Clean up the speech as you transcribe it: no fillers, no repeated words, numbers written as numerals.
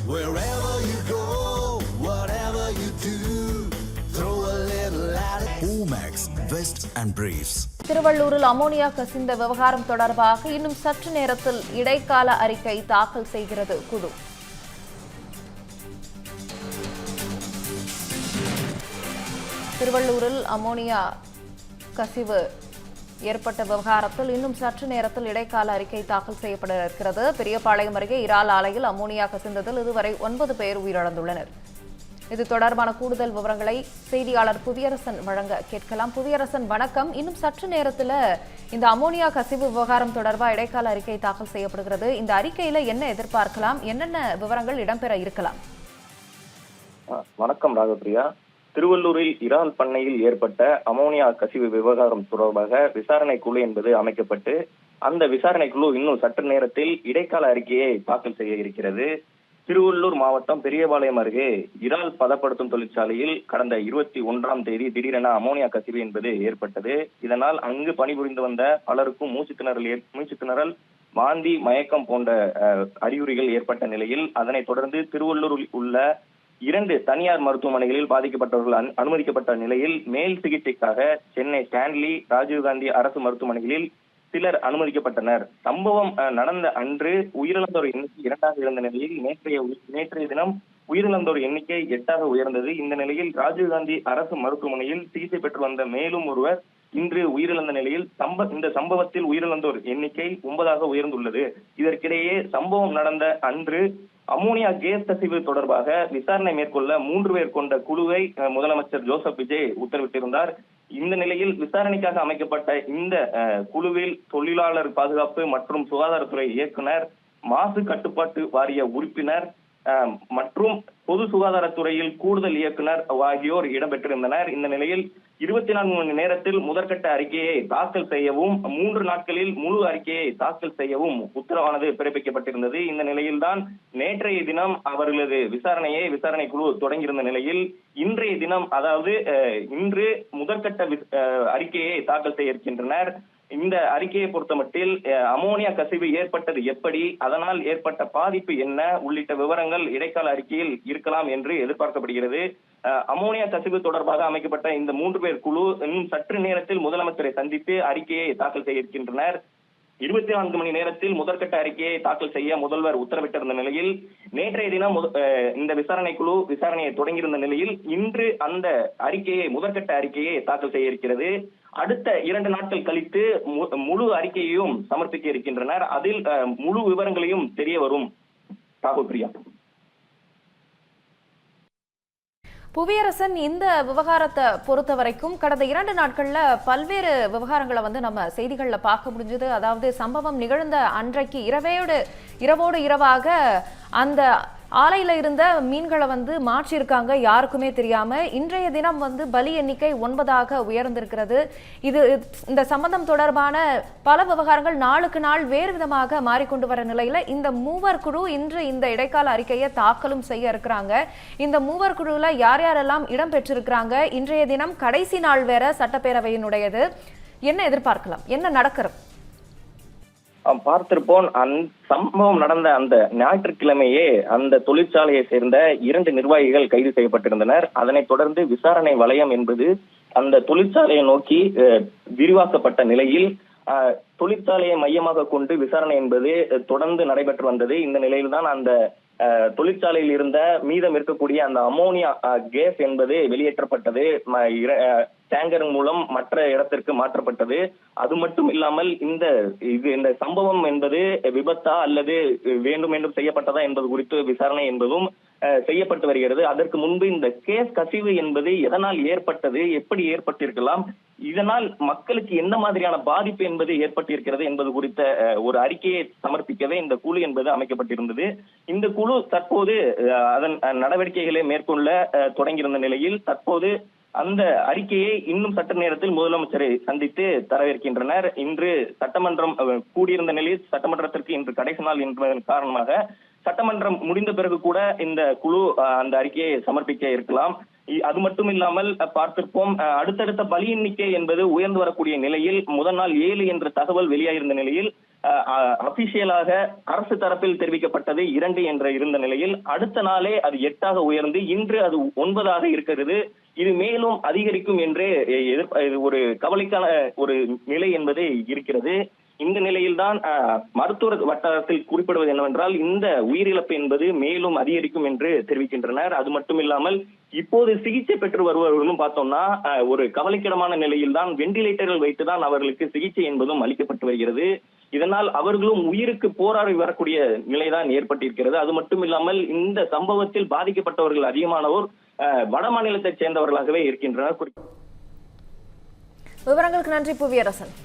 Wherever you go, whatever you do, throw a little at it. Omax, Vest and Briefs. திருவள்ளூரில் ammonia கசிந்த விவகாரம் தொடர்பாக இன்னும் சற்று நேரத்தில் இடைக்கால அறிக்கை தாக்கல் செய்கிறது குழு. திருவள்ளூரில் அமோனியா கசிவு ஏற்பட்ட விவகாரத்தில் இன்னும் சற்று நேரத்தில் இடைக்கால அறிக்கை தாக்கல் செய்யப்பட இருக்கிறது. பெரியபாளையம் அருகே இறால் ஆலையில் அமோனியா கசிந்ததில் இதுவரை 9 பேர் உயிரிழந்துள்ளனர். இது தொடர்பான கூடுதல் விவரங்களை செய்தியாளர் புவியரசன் வழங்க கேட்கலாம். புவியரசன், வணக்கம். இன்னும் சற்று நேரத்தில் இந்த அமோனியா கசிவு விவகாரம் தொடர்பாக இடைக்கால அறிக்கை தாக்கல் செய்யப்படுகிறது. இந்த அறிக்கையில என்ன எதிர்பார்க்கலாம்? என்னென்ன விவரங்கள் இடம்பெற இருக்கலாம்? வணக்கம் ராகப்பிரியா. திருவள்ளூரில் இறால் பண்ணையில் ஏற்பட்ட அமோனியா கசிவு விவகாரம் தொடர்பாக விசாரணை குழு என்பது அமைக்கப்பட்டு அந்த விசாரணை குழு இன்னும் சற்று நேரத்தில் இடைக்கால அறிக்கையை தாக்கல் செய்ய இருக்கிறது. திருவள்ளூர் மாவட்டம் பெரியபாளையம் அருகே இறால் பதப்படுத்தும் தொழிற்சாலையில் கடந்த 21ஆம் தேதி திடீரென அமோனியா கசிவு என்பது ஏற்பட்டது. இதனால் அங்கு பணிபுரிந்து வந்த பலருக்கும் மூச்சுத்திணறல், வாந்தி, மயக்கம் போன்ற அறிகுறிகள் ஏற்பட்ட நிலையில் அதனைத் தொடர்ந்து திருவள்ளூரில் உள்ள 2 தனியார் மருத்துவமனைகளில் பாதிக்கப்பட்டவர்கள் அனுமதிக்கப்பட்ட நிலையில் மேல் சிகிச்சைக்காக சென்னை ஸ்டான்லி, ராஜீவ்காந்தி அரசு மருத்துவமனைகளில் சிலர் அனுமதிக்கப்பட்டனர். சம்பவம் நடந்த அன்று உயிரிழந்தோர் எண்ணிக்கை 2ஆக இருந்த நிலையில் நேற்றைய தினம் உயிரிழந்தோர் எண்ணிக்கை 8ஆக உயர்ந்தது. இந்த நிலையில் ராஜீவ்காந்தி அரசு மருத்துவமனையில் சிகிச்சை பெற்று வந்த மேலும் ஒருவர் இன்று உயிரிழந்த நிலையில் இந்த சம்பவத்தில் உயிரிழந்தோர் எண்ணிக்கை 9ஆக உயர்ந்துள்ளது. இதற்கிடையே சம்பவம் நடந்த அன்று அமோனியா கேஸ் கசிவு தொடர்பாக விசாரணை மேற்கொள்ள 3 பேர் கொண்ட குழுவை முதலமைச்சர் ஜோசப் விஜய் உத்தரவிட்டிருந்தார். இந்த நிலையில் விசாரணைக்காக அமைக்கப்பட்ட இந்த குழுவில் தொழிலாளர் பாதுகாப்பு மற்றும் சுகாதாரத்துறை இயக்குனர், மாசு கட்டுப்பாட்டு வாரிய உறுப்பினர் மற்றும் பொது சுகாதாரத்துறையில் கூடுதல் இயக்குனர் ஆகியோர் இடம்பெற்றிருந்தனர். இந்த நிலையில் 24 மணி நேரத்தில் முதற்கட்ட அறிக்கையை தாக்கல் செய்யவும் 3 நாட்களில் முழு அறிக்கையை தாக்கல் செய்யவும் உத்தரவானது பிறப்பிக்கப்பட்டிருந்தது. இந்த நிலையில்தான் நேற்றைய தினம் அவர்களது விசாரணை குழு தொடங்கியிருந்த நிலையில் இன்றைய தினம், அதாவது இன்று முதற்கட்ட அறிக்கையை தாக்கல் செய்ய இருக்கின்றனர். இந்த அறிக்கையை பொறுத்தமட்டில் அமோனியா கசிவு ஏற்பட்டது எப்படி, அதனால் ஏற்பட்ட பாதிப்பு என்ன உள்ளிட்ட விவரங்கள் இடைக்கால அறிக்கையில் இருக்கலாம் என்று எதிர்பார்க்கப்படுகிறது. அமோனியா கசிவு தொடர்பாக அமைக்கப்பட்ட இந்த 3 பேர் குழு இன்னும் சற்று நேரத்தில் முதலமைச்சரை சந்தித்து அறிக்கையை தாக்கல் செய்ய இருக்கின்றனர். 24 மணி நேரத்தில் முதற்கட்ட அறிக்கையை தாக்கல் செய்ய முதல்வர் உத்தரவிட்டிருந்த நிலையில் நேற்றைய தினம் இந்த விசாரணை குழு விசாரணையை தொடங்கியிருந்த நிலையில் இன்று அந்த முதற்கட்ட அறிக்கையை தாக்கல் செய்ய இருக்கிறது. அடுத்த 2 நாட்கள் கழித்து முழு அறிக்கையையும் சமர்ப்பிக்க இருக்கின்றனர். அதில் முழு விவரங்களையும் தெரிய வரும். ராகுல்பிரியா. புவியரசன், இந்த விவகாரத்தை பொறுத்த வரைக்கும் கடந்த 2 நாட்கள்ல பல்வேறு விவகாரங்களை நம்ம செய்திகள்ல பார்க்க முடிஞ்சது. அதாவது சம்பவம் நிகழ்ந்த அன்றைக்கு இரவோடு இரவாக அந்த ஆலையில இருந்த மீன்களை மாற்றியிருக்காங்க, யாருக்குமே தெரியாம. இன்றைய தினம் பலி எண்ணிக்கை 9ஆக உயர்ந்திருக்கிறது. இந்த சம்பந்தம் தொடர்பான பல விவகாரங்கள் நாளுக்கு நாள் வேறு விதமாக மாறிக்கொண்டு வர நிலையில இந்த 3 குழு இன்று இந்த இடைக்கால அறிக்கையை தாக்கலும் செய்ய இருக்கிறாங்க. இந்த 3 குழுல யாரெல்லாம் இடம் பெற்றிருக்கிறாங்க? இன்றைய தினம் கடைசி நாள் வேற சட்டப்பேரவையினுடையது. என்ன எதிர்பார்க்கலாம்? என்ன நடக்கிறது? பார்த்திருப்போம். சம்பவம் நடந்த அந்த ஞாயிற்றுக்கிழமையே அந்த தொழிற்சாலையை சேர்ந்த 2 நிர்வாகிகள் கைது செய்யப்பட்டிருந்தனர். அதனைத் தொடர்ந்து விசாரணை வலயம் என்பது அந்த தொழிற்சாலையை நோக்கி விரிவாக்கப்பட்ட நிலையில் தொழிற்சாலையை மையமாக கொண்டு விசாரணை என்பது தொடர்ந்து நடைபெற்று வந்தது. இந்த நிலையில்தான் அந்த தொழிற்சாலையில் இருந்த மீதம் இருக்கக்கூடிய அந்த அமோனியா கேஸ் என்பது வெளியேற்றப்பட்டது. டேங்கர் மூலம் மற்ற இடத்திற்கு மாற்றப்பட்டது. அது மட்டும் இல்லாமல் இந்த சம்பவம் என்பது விபத்தா அல்லது வேண்டும் செய்யப்பட்டதா என்பது குறித்து விசாரணை என்பதும் செய்யப்பட்டு வருகிறது. அதற்கு முன்பு இந்த கேஸ் கசிவு என்பது எதனால் ஏற்பட்டது, எப்படி ஏற்பட்டிருக்கலாம், இதனால் மக்களுக்கு என்ன மாதிரியான பாதிப்பு என்பது ஏற்பட்டிருக்கிறது என்பது குறித்த ஒரு அறிக்கையை சமர்ப்பிக்கவே இந்த குழு என்பது அமைக்கப்பட்டிருந்தது. இந்த குழு தற்போது அதன் நடவடிக்கைகளை மேற்கொள்ள தொடங்கியிருந்த நிலையில் தற்போது அந்த அறிக்கையை இன்னும் சற்று நேரத்தில் முதலமைச்சரை சந்தித்து தரவிருக்கின்றனர். இன்று சட்டமன்றம் கூடியிருந்த நிலையில் சட்டமன்றத்திற்கு இன்று கடைசி நாள் என்பதன் காரணமாக சட்டமன்றம் முடிந்த பிறகு கூட இந்த குழு அந்த அறிக்கையை சமர்ப்பிக்க இருக்கலாம். அது மட்டும் இல்லாமல் பார்த்திருப்போம், அடுத்தடுத்த பலி எண்ணிக்கை என்பது உயர்ந்து வரக்கூடிய நிலையில் முதல் நாள் 7 என்ற தகவல் வெளியாகிருந்த நிலையில் அபிஷியலாக அரசு தரப்பில் தெரிவிக்கப்பட்டது 2 என்ற இருந்த நிலையில் அடுத்த நாளே அது 8ஆக உயர்ந்து இன்று அது 9ஆக இருக்கிறது. இது மேலும் அதிகரிக்கும் என்று ஒரு கவலைக்கான ஒரு நிலை என்பது இருக்கிறது. இந்த நிலையில்தான் மருத்துவ வட்டாரத்தில் குறிப்பிடுவது என்னவென்றால் இந்த உயிரிழப்பு என்பது மேலும் அதிகரிக்கும் என்று தெரிவிக்கின்றனர். அது மட்டும் இல்லாமல் இப்போது சிகிச்சை பெற்று வருபவர்களும் பார்த்தோம்னா ஒரு கவலைக்கிடமான நிலையில் தான் வெண்டிலேட்டர்கள் வைத்துதான் அவர்களுக்கு சிகிச்சை என்பதும் அளிக்கப்பட்டு வருகிறது. இதனால் அவர்களும் உயிருக்கு போராடி வரக்கூடிய நிலைதான் ஏற்பட்டிருக்கிறது. அது மட்டும் இல்லாமல் இந்த சம்பவத்தில் பாதிக்கப்பட்டவர்கள் அதிகமானோர் வட மாநிலத்தைச் சேர்ந்தவர்களாகவே இருக்கின்றனர். விவரங்களுக்கு நன்றி புவியரசன்.